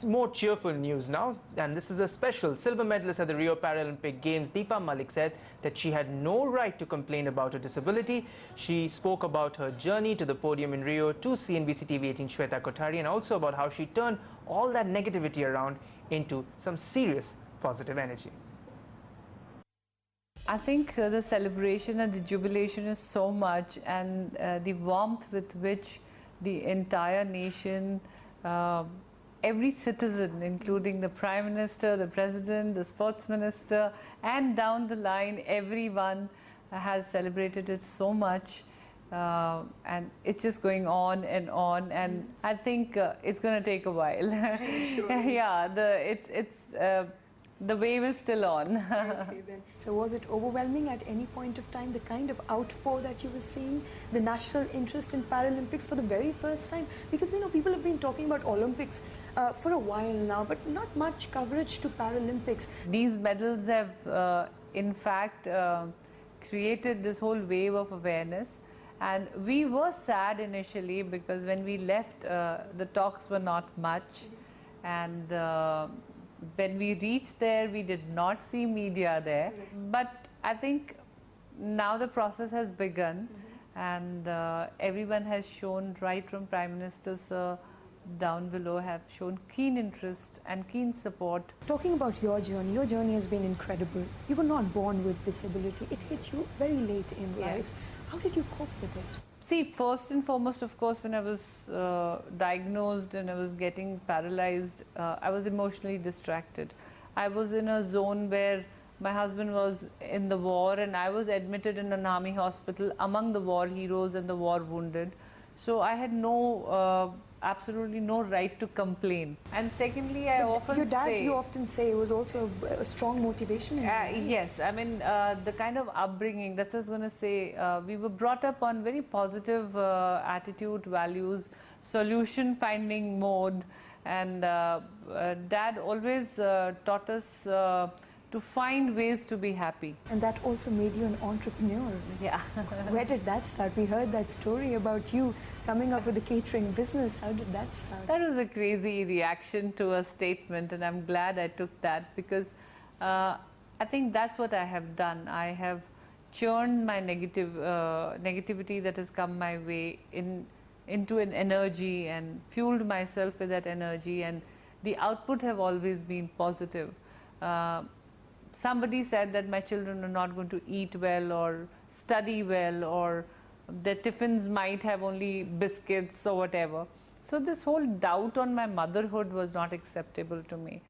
More cheerful news now, and this is a special. Silver medalist at the Rio Paralympic Games, Deepa Malik, said that she had no right to complain about her disability. She spoke about her journey to the podium in Rio to CNBC TV 18 Shweta Kothari, and also about how she turned all that negativity around into some serious positive energy. I think the celebration and the jubilation is so much, and the warmth with which the entire nation, every citizen, including the Prime Minister, the President, the Sports Minister, and down the line, everyone has celebrated it so much. And it's just going on, and I think it's going to take a while. Sure. Yeah, the wave is still on. Okay, then. So was it overwhelming at any point of time, the kind of outpour that you were seeing, the national interest in Paralympics for the very first time? Because we know people have been talking about Olympics for a while now, but not much coverage to Paralympics. These medals have, in fact, created this whole wave of awareness. And we were sad initially because when we left, the talks were not much. And when we reached there, we did not see media there. But I think now the process has begun, and everyone has shown, right from Prime Minister Sir down below, have shown keen interest and keen support. Talking about your journey has been incredible. You were not born with disability. It hit you very late in life. How did you cope with it? See, first and foremost, of course, when I was diagnosed and I was getting paralyzed, I was emotionally distracted. I was in a zone where my husband was in the war and I was admitted in an army hospital among the war heroes and the war wounded. So I had absolutely no right to complain. And secondly, I often say... Your dad, you often say, was also a strong motivation in you. Yes, I mean, the kind of upbringing, that's what I was going to say. We were brought up on very positive attitude, values, solution-finding mode. And Dad always taught us to find ways to be happy. And that also made you an entrepreneur. Yeah. Where did that start? We heard that story about you coming up with a catering business. How did that start? That was a crazy reaction to a statement, and I'm glad I took that because I think that's what I have done. I have churned my negativity that has come my way into an energy and fueled myself with that energy, and the output have always been positive. Somebody said that my children are not going to eat well or study well, or their tiffins might have only biscuits or whatever. So this whole doubt on my motherhood was not acceptable to me.